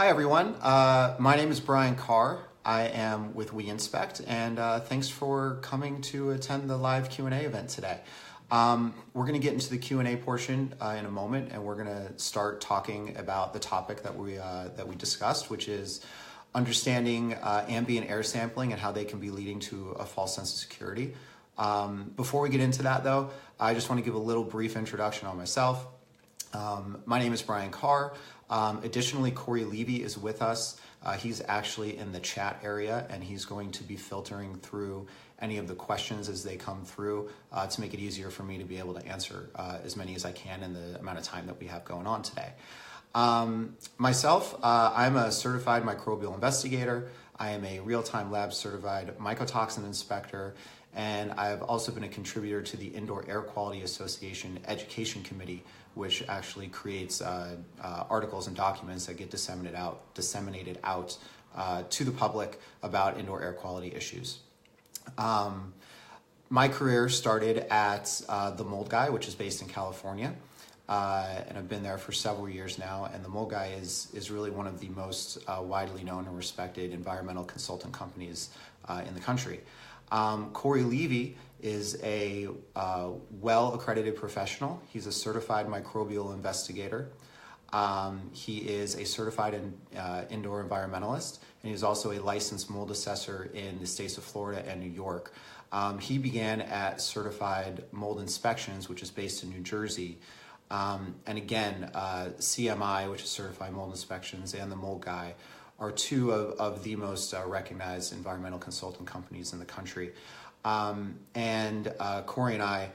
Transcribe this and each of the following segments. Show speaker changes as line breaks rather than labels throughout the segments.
Hi everyone, my name is Brian Carr. I am with We Inspect, and thanks for coming to attend the live Q&A event today. We're going to get into the Q&A portion in a moment, and we're going to start talking about the topic that we discussed, which is understanding ambient air sampling and how they can be leading to a false sense of security. Before we get into that though, I just want to give a little brief introduction on myself. My name is Brian Carr. Additionally, Corey Levy is with us. He's actually in the chat area, and he's going to be filtering through any of the questions as they come through to make it easier for me to be able to answer as many as I can in the amount of time that we have going on today. Myself, I'm a certified microbial investigator. I am a real-time lab certified mycotoxin inspector, and I've also been a contributor to the Indoor Air Quality Association Education Committee, which actually creates articles and documents that get disseminated out to the public about indoor air quality issues. My career started at the Mold Guy, which is based in California, and I've been there for several years now. And the Mold Guy is really one of the most widely known and respected environmental consultant companies in the country. Corey Levy is a well-accredited professional. He's a certified microbial investigator. He is a certified indoor environmentalist, and he's also a licensed mold assessor in the states of Florida and New York. He began at Certified Mold Inspections, which is based in New Jersey. And again, CMI, which is Certified Mold Inspections, and the Mold Guy are two of the most recognized environmental consulting companies in the country. And Corey and I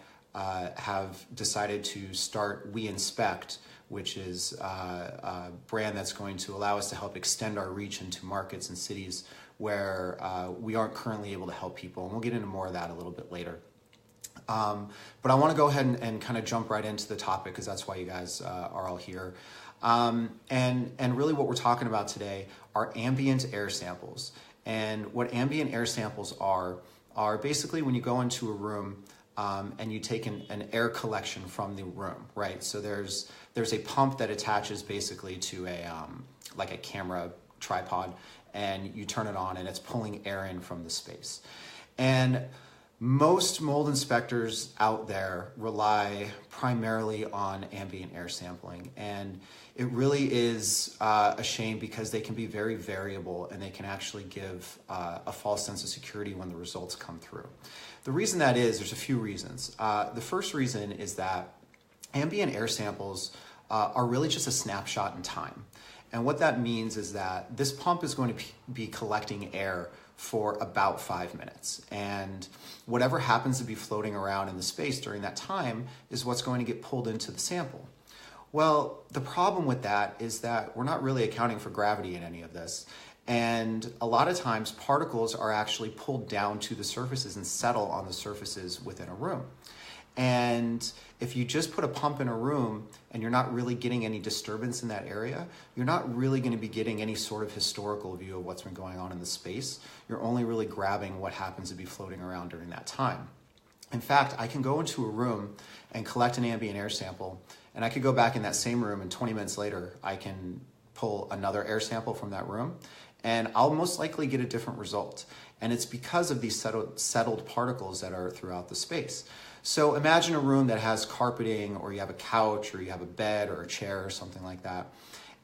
have decided to start We Inspect, which is a brand that's going to allow us to help extend our reach into markets and cities where we aren't currently able to help people. And we'll get into more of that a little bit later. But I want to go ahead and kind of jump right into the topic, because that's why you guys are all here. And really what we're talking about today are ambient air samples. And what ambient air samples are basically when you go into a room and you take an air collection from the room, right? So there's a pump that attaches basically to like a camera tripod, and you turn it on and it's pulling air in from the space. And most mold inspectors out there rely primarily on ambient air sampling, and it really is a shame because they can be very variable and they can actually give a false sense of security when the results come through. The reason that is, there's a few reasons. The first reason is that ambient air samples are really just a snapshot in time. And what that means is that this pump is going to be collecting air for about 5 minutes. And whatever happens to be floating around in the space during that time is what's going to get pulled into the sample. Well, the problem with that is that we're not really accounting for gravity in any of this. And a lot of times particles are actually pulled down to the surfaces and settle on the surfaces within a room. And if you just put a pump in a room and you're not really getting any disturbance in that area, you're not really going to be getting any sort of historical view of what's been going on in the space. You're only really grabbing what happens to be floating around during that time. In fact, I can go into a room and collect an ambient air sample, and I could go back in that same room, and 20 minutes later, I can pull another air sample from that room, and I'll most likely get a different result. And it's because of these settled particles that are throughout the space. So imagine a room that has carpeting, or you have a couch, or you have a bed or a chair or something like that.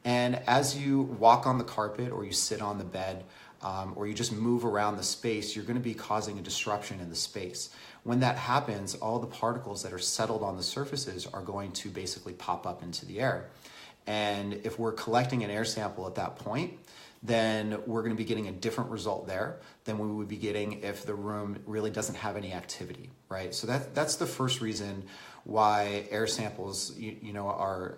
And as you walk on the carpet, or you sit on the bed, or you just move around the space, you're going to be causing a disruption in the space. When that happens, all the particles that are settled on the surfaces are going to basically pop up into the air. And if we're collecting an air sample at that point, then we're going to be getting a different result there than we would be getting if the room really doesn't have any activity, right? So that's the first reason why air samples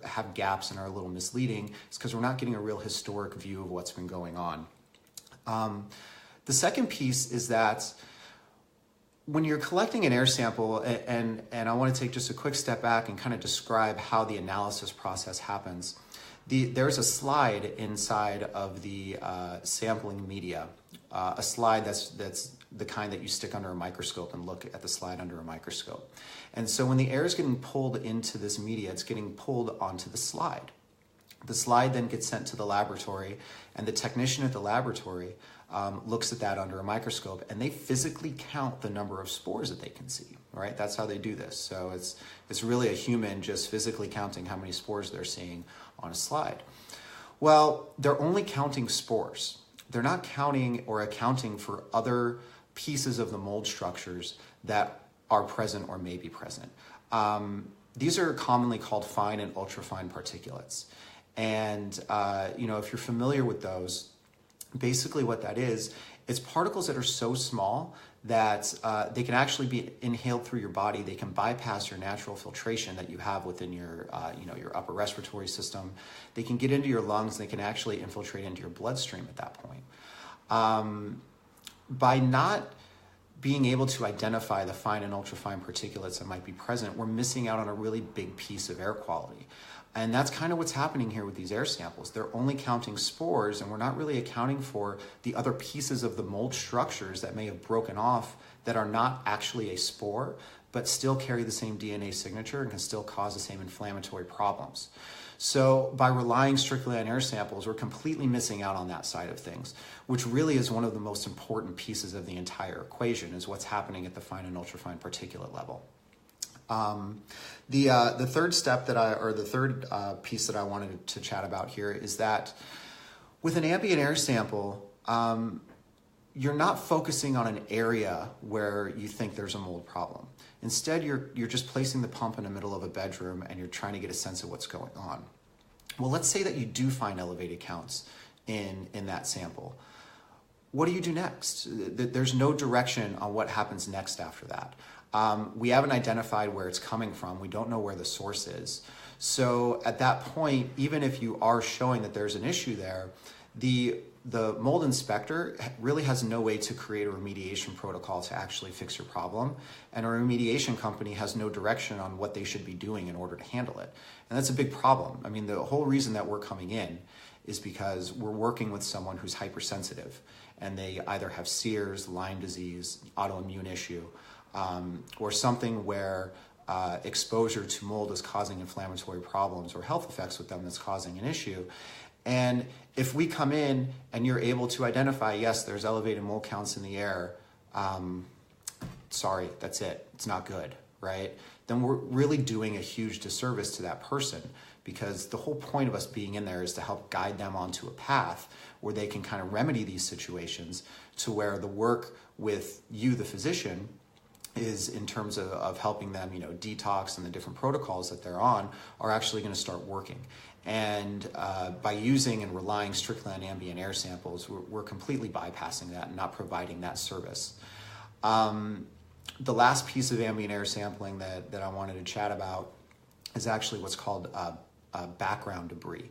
have gaps and are a little misleading. It's because we're not getting a real historic view of what's been going on. The second piece is that when you're collecting an air sample, and I want to take just a quick step back and kind of describe how the analysis process happens. There's a slide inside of the sampling media, a slide that's the kind that you stick under a microscope and look at the slide under a microscope. And so when the air is getting pulled into this media, it's getting pulled onto the slide. The slide then gets sent to the laboratory, and the technician at the laboratory looks at that under a microscope, and they physically count the number of spores that they can see, right? That's how they do this. So it's really a human just physically counting how many spores they're seeing on a slide. Well, they're only counting spores. They're not counting or accounting for other pieces of the mold structures that are present or may be present. These are commonly called fine and ultrafine particulates. And if you're familiar with those, basically what that is, it's particles that are so small that they can actually be inhaled through your body. They can bypass your natural filtration that you have within your upper respiratory system. They can get into your lungs. They can actually infiltrate into your bloodstream at that point. By not being able to identify the fine and ultrafine particulates that might be present, we're missing out on a really big piece of air quality. And that's kind of what's happening here with these air samples. They're only counting spores, and we're not really accounting for the other pieces of the mold structures that may have broken off that are not actually a spore, but still carry the same DNA signature and can still cause the same inflammatory problems. So by relying strictly on air samples, we're completely missing out on that side of things, which really is one of the most important pieces of the entire equation, is what's happening at the fine and ultrafine particulate level. The third step the third piece that I wanted to chat about here is that with an ambient air sample, you're not focusing on an area where you think there's a mold problem. Instead, you're just placing the pump in the middle of a bedroom and you're trying to get a sense of what's going on. Well, let's say that you do find elevated counts in that sample. What do you do next? There's no direction on what happens next after that. We haven't identified where it's coming from. We don't know where the source is. So at that point, even if you are showing that there's an issue there, the mold inspector really has no way to create a remediation protocol to actually fix your problem. And a remediation company has no direction on what they should be doing in order to handle it. And that's a big problem. I mean, the whole reason that we're coming in is because we're working with someone who's hypersensitive, and they either have Sears, Lyme disease, autoimmune issue, or something where exposure to mold is causing inflammatory problems or health effects with them that's causing an issue. And if we come in and you're able to identify, yes, there's elevated mold counts in the air, sorry, that's it, it's not good, right? Then we're really doing a huge disservice to that person, because the whole point of us being in there is to help guide them onto a path where they can kind of remedy these situations, to where the work with you, the physician, is in terms of helping them, detox, and the different protocols that they're on are actually going to start working. And by using and relying strictly on ambient air samples, we're completely bypassing that and not providing that service. The last piece of ambient air sampling that I wanted to chat about is actually what's called background debris.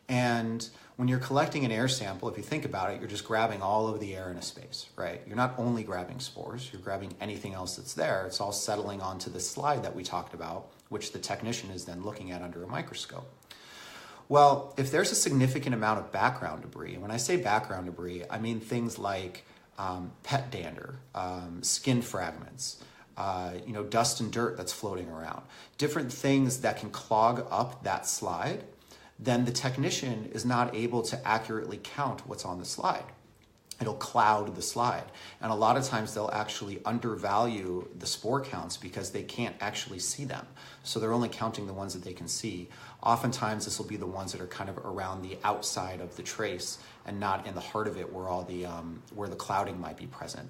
And when you're collecting an air sample, if you think about it, you're just grabbing all of the air in a space, right? You're not only grabbing spores, you're grabbing anything else that's there. It's all settling onto the slide that we talked about, which the technician is then looking at under a microscope. Well, if there's a significant amount of background debris, and when I say background debris, I mean things like pet dander, skin fragments, dust and dirt that's floating around, different things that can clog up that slide, then the technician is not able to accurately count what's on the slide. It'll cloud the slide. And a lot of times they'll actually undervalue the spore counts because they can't actually see them. So they're only counting the ones that they can see. Oftentimes this will be the ones that are kind of around the outside of the trace and not in the heart of it where all the where the clouding might be present.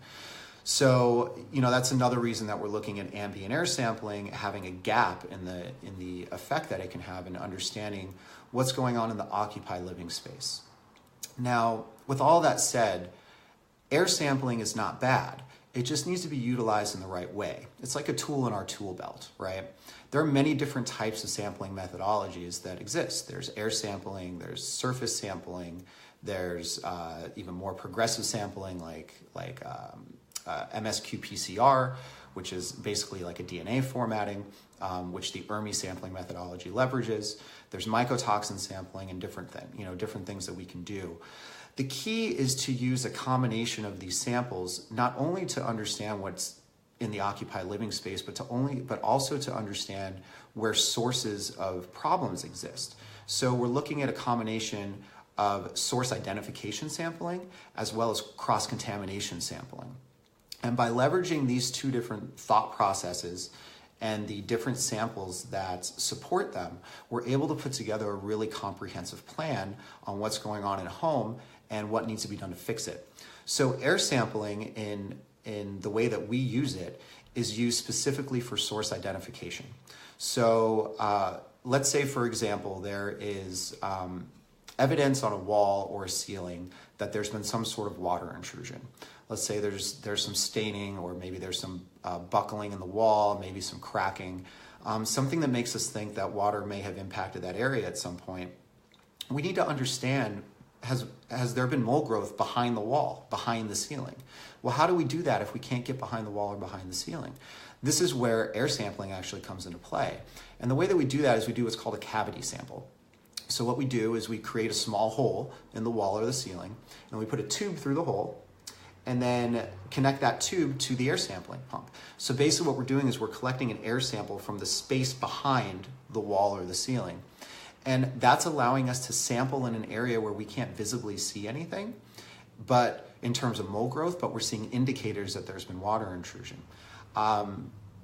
So, that's another reason that we're looking at ambient air sampling, having a gap in the effect that it can have in understanding what's going on in the occupied living space. Now, with all that said, air sampling is not bad. It just needs to be utilized in the right way. It's like a tool in our tool belt, right? There are many different types of sampling methodologies that exist. There's air sampling, there's surface sampling, there's even more progressive sampling like MSQ-PCR, which is basically like a DNA formatting, which the ERMI sampling methodology leverages. There's mycotoxin sampling and different things that we can do. The key is to use a combination of these samples, not only to understand what's in the occupied living space, but also to understand where sources of problems exist. So we're looking at a combination of source identification sampling as well as cross-contamination sampling. And by leveraging these two different thought processes and the different samples that support them, we're able to put together a really comprehensive plan on what's going on at home and what needs to be done to fix it. So air sampling in the way that we use it is used specifically for source identification. So let's say, for example, there is evidence on a wall or a ceiling that there's been some sort of water intrusion. Let's say there's some staining, or maybe there's some buckling in the wall, maybe some cracking, something that makes us think that water may have impacted that area at some point. We need to understand, has there been mold growth behind the wall, behind the ceiling? Well, how do we do that if we can't get behind the wall or behind the ceiling? This is where air sampling actually comes into play. And the way that we do that is we do what's called a cavity sample. So what we do is we create a small hole in the wall or the ceiling, and we put a tube through the hole, and then connect that tube to the air sampling pump. So basically what we're doing is we're collecting an air sample from the space behind the wall or the ceiling. And that's allowing us to sample in an area where we can't visibly see anything, but in terms of mold growth, but we're seeing indicators that there's been water intrusion.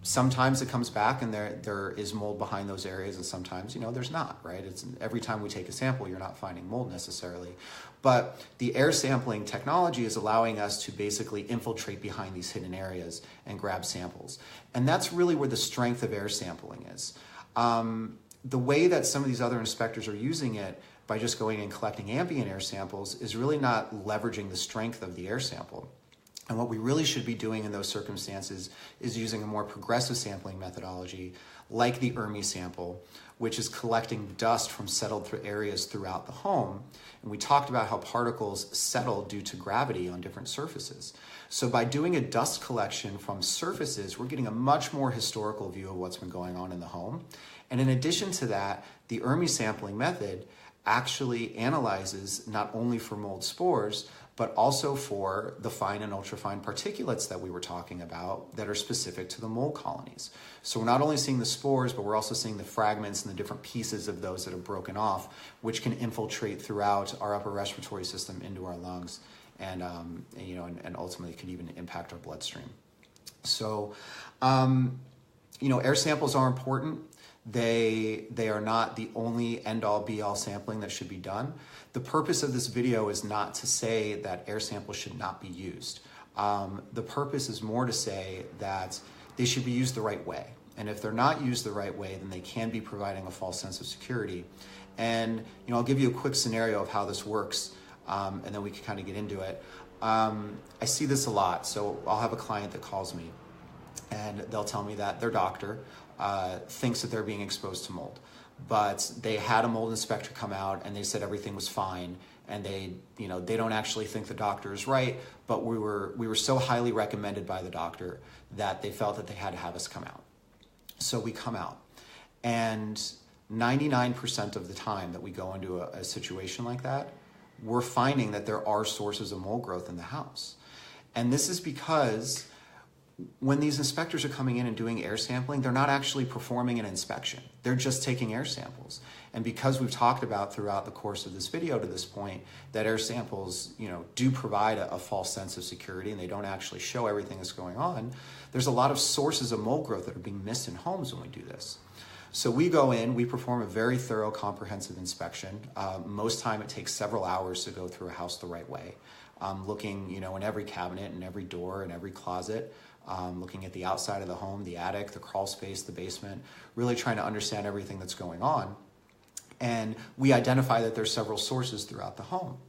Sometimes it comes back and there is mold behind those areas, and sometimes, there's not, right? It's every time we take a sample, you're not finding mold necessarily. But the air sampling technology is allowing us to basically infiltrate behind these hidden areas and grab samples. And that's really where the strength of air sampling is. The way that some of these other inspectors are using it by just going and collecting ambient air samples is really not leveraging the strength of the air sample. And what we really should be doing in those circumstances is using a more progressive sampling methodology like the ERMI sample, which is collecting dust from settled areas throughout the home. And we talked about how particles settle due to gravity on different surfaces. So by doing a dust collection from surfaces, we're getting a much more historical view of what's been going on in the home. And in addition to that, the ERMI sampling method actually analyzes not only for mold spores, but also for the fine and ultrafine particulates that we were talking about that are specific to the mold colonies. So we're not only seeing the spores, but we're also seeing the fragments and the different pieces of those that have broken off, which can infiltrate throughout our upper respiratory system into our lungs, and ultimately can even impact our bloodstream. So, air samples are important. They are not the only end-all be-all sampling that should be done. The purpose of this video is not to say that air samples should not be used. The purpose is more to say that they should be used the right way. And if they're not used the right way, then they can be providing a false sense of security. And I'll give you a quick scenario of how this works, and then we can kind of get into it. I see this a lot. So I'll have a client that calls me, and they'll tell me that their doctor thinks that they're being exposed to mold, but they had a mold inspector come out and they said everything was fine, and they don't actually think the doctor is right, but we were so highly recommended by the doctor that they felt that they had to have us come out. So we come out, and 99% of the time that we go into a situation like that, we're finding that there are sources of mold growth in the house. And this is because when these inspectors are coming in and doing air sampling, they're not actually performing an inspection. They're just taking air samples. And because we've talked about throughout the course of this video to this point that air samples, do provide a false sense of security, and they don't actually show everything that's going on, there's a lot of sources of mold growth that are being missed in homes when we do this. So we go in, we perform a very thorough, comprehensive inspection. Most time it takes several hours to go through a house the right way. Looking, in every cabinet and every door and every closet, looking at the outside of the home, the attic, the crawl space, the basement, really trying to understand everything that's going on. And we identify that there's several sources throughout the home.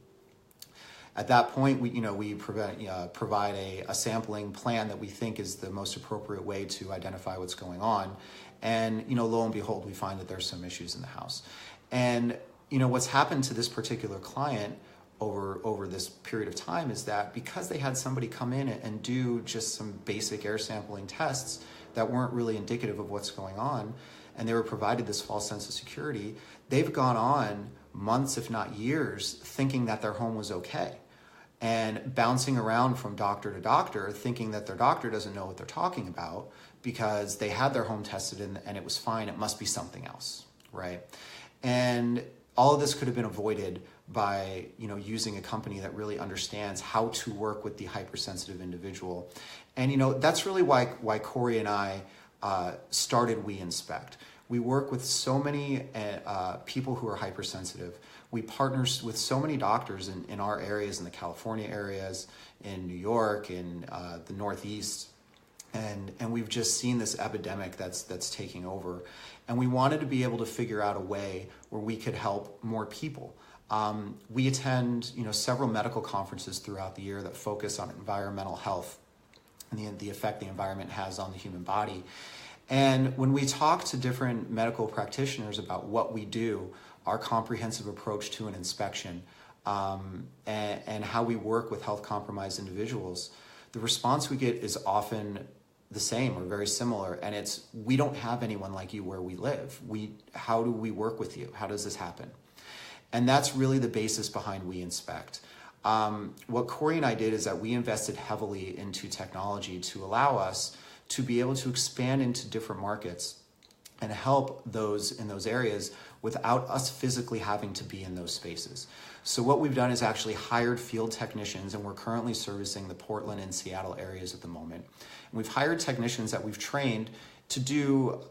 At that point, we provide a sampling plan that we think is the most appropriate way to identify what's going on. And, lo and behold, we find that there's some issues in the house. And, what's happened to this particular client over this period of time is that because they had somebody come in and do just some basic air sampling tests that weren't really indicative of what's going on, and they were provided this false sense of security, they've gone on months, if not years, thinking that their home was okay, and bouncing around from doctor to doctor, thinking that their doctor doesn't know what they're talking about because they had their home tested and it was fine. It must be something else, right? And all of this could have been avoided by, using a company that really understands how to work with the hypersensitive individual. And, that's really why Corey and I started We Inspect. We work with so many people who are hypersensitive. We partner with so many doctors in our areas, in the California areas, in New York, in the Northeast. And we've just seen this epidemic that's taking over. And we wanted to be able to figure out a way where we could help more people. We attend, several medical conferences throughout the year that focus on environmental health and the effect the environment has on the human body. And when we talk to different medical practitioners about what we do, our comprehensive approach to an inspection, and how we work with health compromised individuals, the response we get is often the same or very similar. And it's, we don't have anyone like you where we live. How do we work with you? How does this happen? And that's really the basis behind We Inspect. What Corey and I did is that we invested heavily into technology to allow us to be able to expand into different markets and help those in those areas without us physically having to be in those spaces. So what we've done is actually hired field technicians, and we're currently servicing the Portland and Seattle areas at the moment. And we've hired technicians that we've trained to do,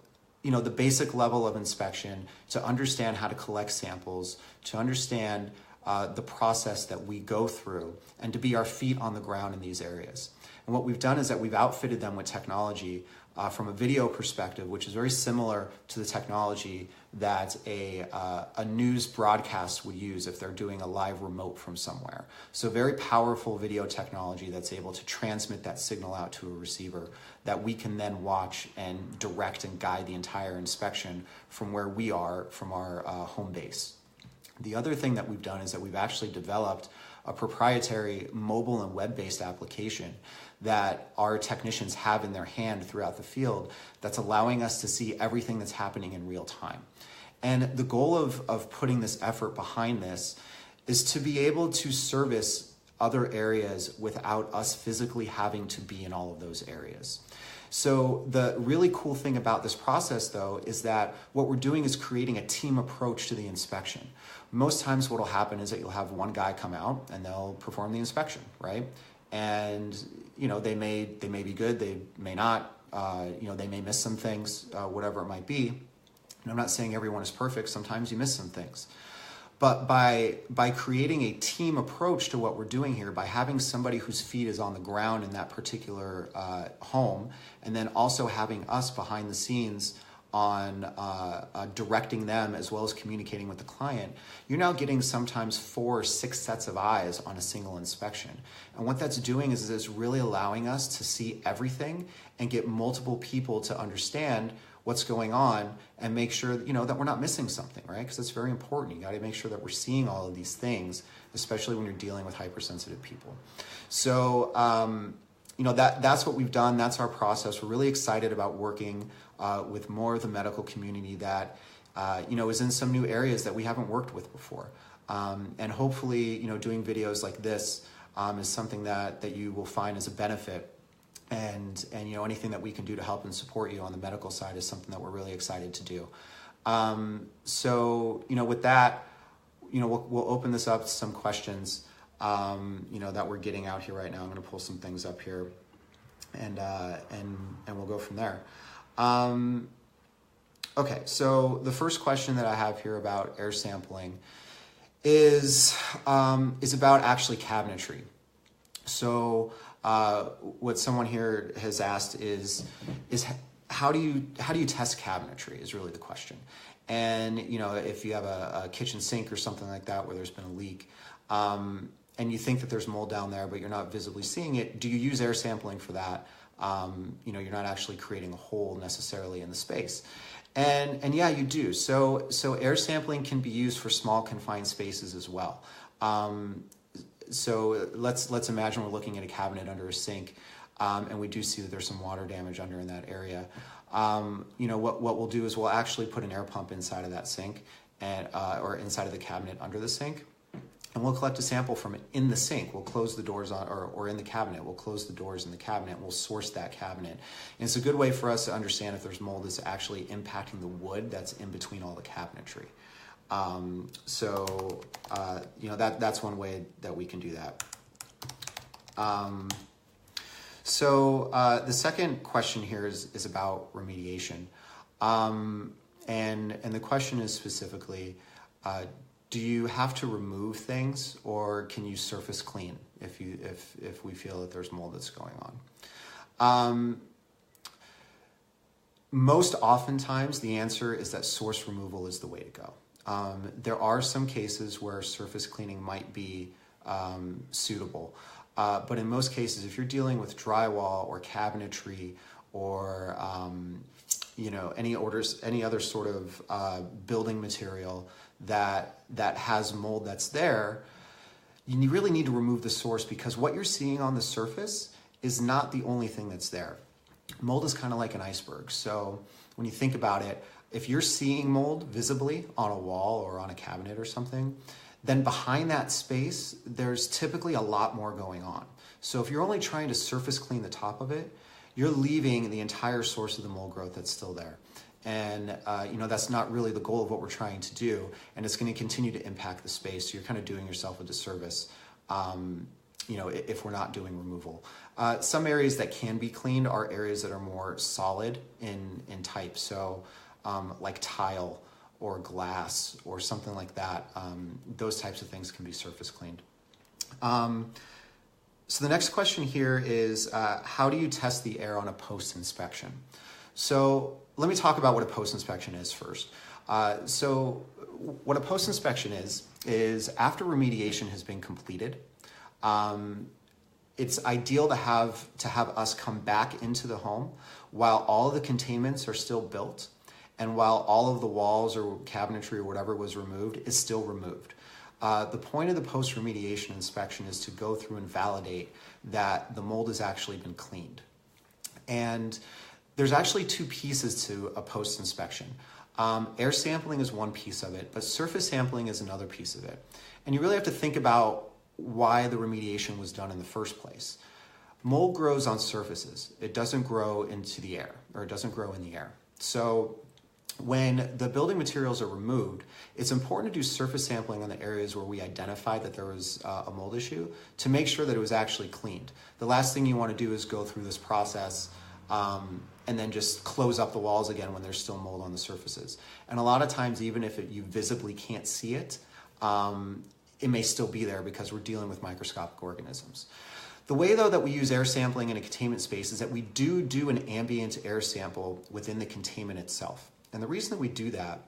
the basic level of inspection, to understand how to collect samples, to understand the process that we go through, and to be our feet on the ground in these areas. And what we've done is that we've outfitted them with technology from a video perspective, which is very similar to the technology that a news broadcast would use if they're doing a live remote from somewhere. So very powerful video technology that's able to transmit that signal out to a receiver that we can then watch and direct and guide the entire inspection from where we are, from our home base. The other thing that we've done is that we've actually developed a proprietary mobile and web-based application that our technicians have in their hand throughout the field that's allowing us to see everything that's happening in real time. And the goal of putting this effort behind this is to be able to service other areas without us physically having to be in all of those areas. So the really cool thing about this process, though, is that what we're doing is creating a team approach to the inspection. Most times what will happen is that you'll have one guy come out and they'll perform the inspection, right? And, they may be good, they may not, they may miss some things, whatever it might be. And I'm not saying everyone is perfect. Sometimes you miss some things. But by creating a team approach to what we're doing here, by having somebody whose feet is on the ground in that particular home, and then also having us behind the scenes on directing them as well as communicating with the client, you're now getting sometimes 4 or 6 sets of eyes on a single inspection. And what that's doing is it's really allowing us to see everything and get multiple people to understand what's going on and make sure that we're not missing something, right? Because it's very important. You got to make sure that we're seeing all of these things, especially when you're dealing with hypersensitive people. So that's what we've done. That's our process. We're really excited about working with more of the medical community that is in some new areas that we haven't worked with before. And hopefully, doing videos like this is something that you will find as a benefit. And anything that we can do to help and support you on the medical side is something that we're really excited to do. So with that, we'll open this up to some questions, that we're getting out here right now. I'm going to pull some things up here, and we'll go from there. Okay, so the first question that I have here about air sampling is about actually cabinetry. So what someone here has asked is how do you test cabinetry is really the question. And if you have a kitchen sink or something like that where there's been a leak, and you think that there's mold down there, but you're not visibly seeing it, do you use air sampling for that? You're not actually creating a hole necessarily in the space. And yeah, you do. So air sampling can be used for small confined spaces as well. So let's imagine we're looking at a cabinet under a sink, and we do see that there's some water damage under in that area. What we'll do is we'll actually put an air pump inside of that sink, and or inside of the cabinet under the sink, and we'll collect a sample from it in the sink. We'll close the doors on, or in the cabinet. We'll close the doors in the cabinet. We'll source that cabinet. And it's a good way for us to understand if there's mold that's actually impacting the wood that's in between all the cabinetry. That's one way that we can do that. The second question here is about remediation. And the question is specifically, do you have to remove things, or can you surface clean if we feel that there's mold that's going on? Most oftentimes the answer is that source removal is the way to go. There are some cases where surface cleaning might be suitable, but in most cases, if you're dealing with drywall or cabinetry or any other sort of building material that has mold that's there, you really need to remove the source, because what you're seeing on the surface is not the only thing that's there. Mold is kind of like an iceberg. So when you think about it, if you're seeing mold visibly on a wall or on a cabinet or something, then behind that space, there's typically a lot more going on. So if you're only trying to surface clean the top of it, you're leaving the entire source of the mold growth that's still there. And that's not really the goal of what we're trying to do, and it's going to continue to impact the space. So you're kind of doing yourself a disservice, if we're not doing removal. Some areas that can be cleaned are areas that are more solid in type. So like tile or glass or something like that. Those types of things can be surface cleaned. So the next question here is, how do you test the air on a post-inspection? So let me talk about what a post-inspection is first. So what a post-inspection is after remediation has been completed, it's ideal to have us come back into the home while all of the containments are still built and while all of the walls or cabinetry or whatever was removed is still removed. The point of the post-remediation inspection is to go through and validate that the mold has actually been cleaned. And there's actually two pieces to a post-inspection. Air sampling is one piece of it, but surface sampling is another piece of it. And you really have to think about why the remediation was done in the first place. Mold grows on surfaces. It doesn't grow into the air, or it doesn't grow in the air. So when the building materials are removed, it's important to do surface sampling on the areas where we identified that there was a mold issue to make sure that it was actually cleaned. The last thing you want to do is go through this process and then just close up the walls again when there's still mold on the surfaces. And a lot of times, even if you visibly can't see it, it may still be there because we're dealing with microscopic organisms. The way, though, that we use air sampling in a containment space is that we do an ambient air sample within the containment itself. And the reason that we do that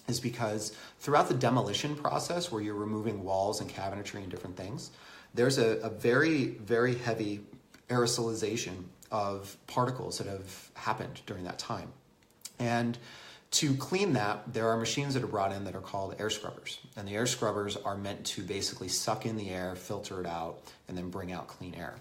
is because throughout the demolition process, where you're removing walls and cabinetry and different things, there's a very, very heavy aerosolization of particles that have happened during that time. And to clean that, there are machines that are brought in that are called air scrubbers. And the air scrubbers are meant to basically suck in the air, filter it out, and then bring out clean air.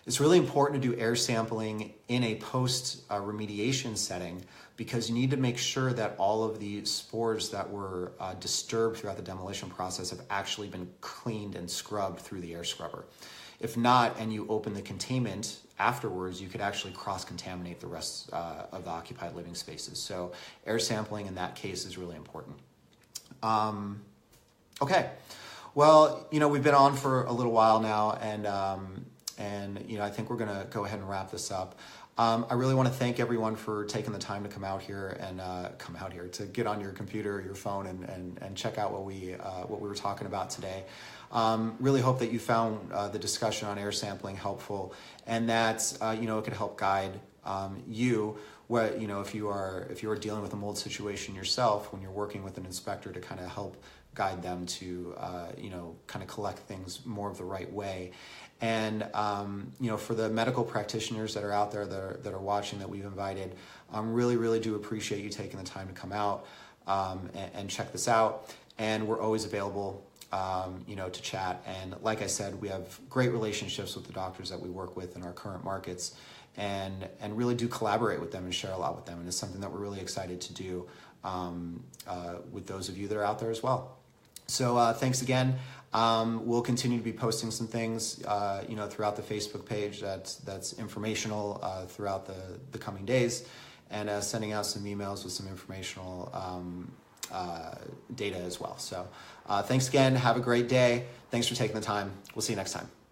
It's really important to do air sampling in a post-remediation setting because you need to make sure that all of the spores that were disturbed throughout the demolition process have actually been cleaned and scrubbed through the air scrubber. If not, and you open the containment afterwards, you could actually cross-contaminate the rest of the occupied living spaces. So air sampling in that case is really important. Okay, well, we've been on for a little while now, and I think we're gonna go ahead and wrap this up. I really want to thank everyone for taking the time to come out here to get on your computer or your phone and check out what we were talking about today. Really hope that you found the discussion on air sampling helpful, and that it could help guide you. If you are dealing with a mold situation yourself, when you're working with an inspector, to kind of help guide them to kind of collect things more of the right way. And for the medical practitioners that are out there that are watching, that we've invited, really do appreciate you taking the time to come out and check this out. And we're always available to chat. And like I said, we have great relationships with the doctors that we work with in our current markets, and really do collaborate with them and share a lot with them. And it's something that we're really excited to do with those of you that are out there as well. So thanks again. We'll continue to be posting some things, throughout the Facebook page that's informational throughout the coming days, and sending out some emails with some informational data as well. So thanks again. Have a great day. Thanks for taking the time. We'll see you next time.